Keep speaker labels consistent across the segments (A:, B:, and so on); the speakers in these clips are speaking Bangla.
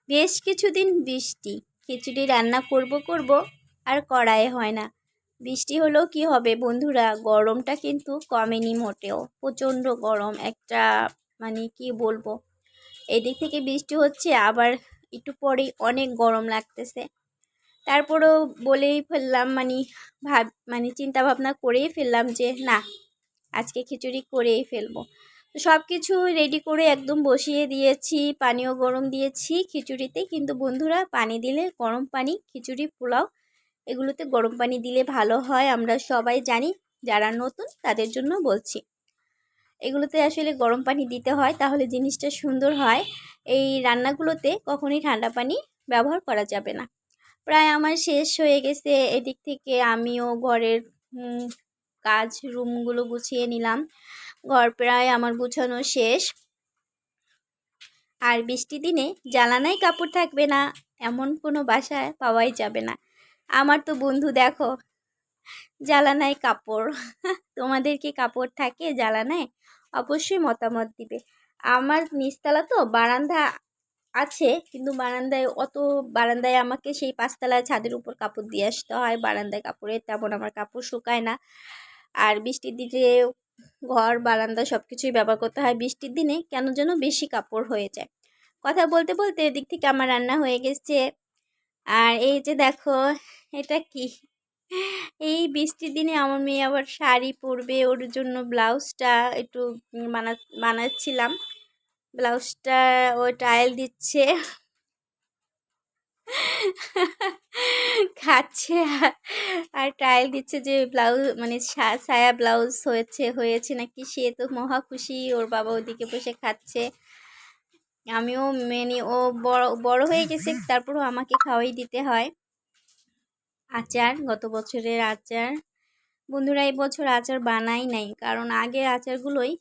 A: বেশ কিছুদিন বৃষ্টি, খিচুড়ি রান্না করব আর করাই হয় না। বৃষ্টি হলেও কি হবে বন্ধুরা, গরমটা কিন্তু কমেনি মোটেও, প্রচণ্ড গরম একটা, মানে কি বলবো। এদিক থেকে বৃষ্টি হচ্ছে, আবার একটু পরেই অনেক গরম লাগতেছে। তারপরেও বলেই ফেললাম, মানে চিন্তা ভাবনা করেই ফেললাম যে না, আজকে খিচুড়ি করেই ফেলবো। তো সব কিছু রেডি করে একদম বসিয়ে দিয়েছি, পানিও গরম দিয়েছি খিচুড়িতে। কিন্তু বন্ধুরা, পানি দিলে গরম পানি, খিচুড়ি পোলাও এগুলোতে গরম পানি দিলে ভালো হয়, আমরা সবাই জানি। যারা নতুন তাদের জন্য বলছি, এগুলোতে আসলে গরম পানি দিতে হয়, তাহলে জিনিসটা সুন্দর হয়। এই রান্নাগুলোতে কখনোই ঠান্ডা পানি ব্যবহার করা যাবে না। প্রায় আমার শেষ হয়ে গেছে। এদিক থেকে আমিও ঘরের কাজ, রুমগুলো গুছিয়ে নিলাম। ঘর প্রায় আমার গুছানো শেষ। আর বৃষ্টির দিনে জ্বালানায় কাপড় থাকবে না এমন কোনো বাসায় পাওয়াই যাবে না। আমার তো বন্ধু দেখো, জ্বালানায় কাপড়। তোমাদের কি কাপড় থাকে জ্বালানায়? অবশ্যই মতামত দিবে। আমার নিচতলা তো, বারান্দা আছে, কিন্তু বারান্দায় আমাকে সেই 5তলায় ছাদের উপর কাপড় দিয়ে আসতে হয়। বারান্দায় কাপড়ের তেমন আমার কাপড় শুকায় না। আর বৃষ্টির দিনে ঘর বারান্দা সব কিছুই ব্যবহার করতে হয়। বৃষ্টির দিনে কেন যেন বেশি কাপড় হয়ে যায়। কথা বলতে বলতে এদিক থেকে আমার রান্না হয়ে গেছে। আর এই যে দেখো, এটা কি, এই বৃষ্টির দিনে আমার মেয়ে আবার শাড়ি পরবে, ওর জন্য ব্লাউজটা একটু বানাচ্ছিলাম। ব্লাউজটা ও ট্রায়াল দিচ্ছে, খাচ্ছে আর ট্রায়াল দিচ্ছে যে ব্লাউজ, মানে সায়া ব্লাউজ হয়েছে নাকি। সে তো মহা খুশি, ওর বাবা ওদিকে বসে খাচ্ছে। আমিও ও বড় বড় হয়ে গেছে, তারপরও আমাকে খাওয়াই দিতে হয়। আচার, গত বছরের আচার। বন্ধুরা, এই বছর আচার বানাই নাই, কারণ আগের আচারগুলোই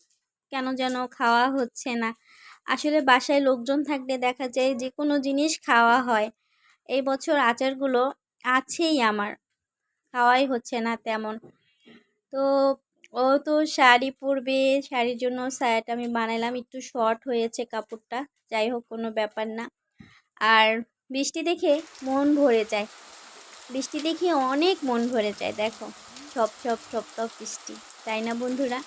A: কেন যেন খাওয়া হচ্ছে না। আসলে বাসায় লোকজন থাকলে দেখা যায় যে কোনো জিনিস খাওয়া হয়। এই বছর আচারগুলো আছেই আমার, খাওয়াই হচ্ছে না তেমন। তো ও তো শাড়ি পরবে, শাড়ির জন্য সায়াটা আমি বানালাম, একটু শর্ট হয়েছে কাপড়টা, যাই হোক কোনো ব্যাপার না। আর বৃষ্টি দেখে মন ভরে যায়, বৃষ্টি দেখে অনেক মন ভরে যায়। দেখো, ছপ ছপ ছপ ছপ বৃষ্টি, তাই না বন্ধুরা?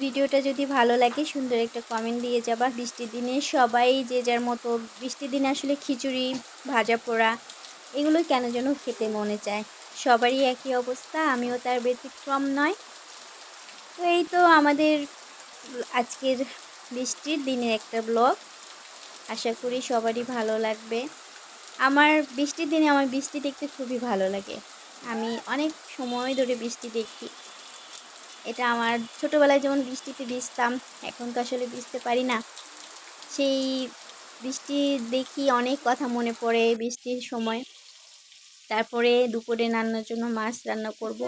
A: ভিডিওটা যদি ভালো লাগে সুন্দর একটা কমেন্ট দিয়ে যাবা। বৃষ্টির দিনে সবাই যে যার মতো, বৃষ্টির দিনে আসলে খিচুড়ি, ভাজা পোড়া এগুলো কেন যেন খেতে মনে চায়। সবারই একই অবস্থা, আমিও তার ব্যতিক্রম নয়। তো এই তো আমাদের আজকের বৃষ্টির দিনের একটা ব্লগ। আশা করি সবারই ভালো লাগবে। আমার বৃষ্টির দিনে আমার বৃষ্টি দেখতে খুবই ভালো লাগে। আমি অনেক সময় ধরে বৃষ্টি দেখি। এটা আমার ছোটোবেলায় যেমন বৃষ্টিতে ভিজতাম, এখন তো আসলে ভিজতে পারি না। সেই বৃষ্টি দেখি, অনেক কথা মনে পড়ে বৃষ্টির সময়। তারপরে দুপুরে রান্নার জন্য মাছ রান্না করব।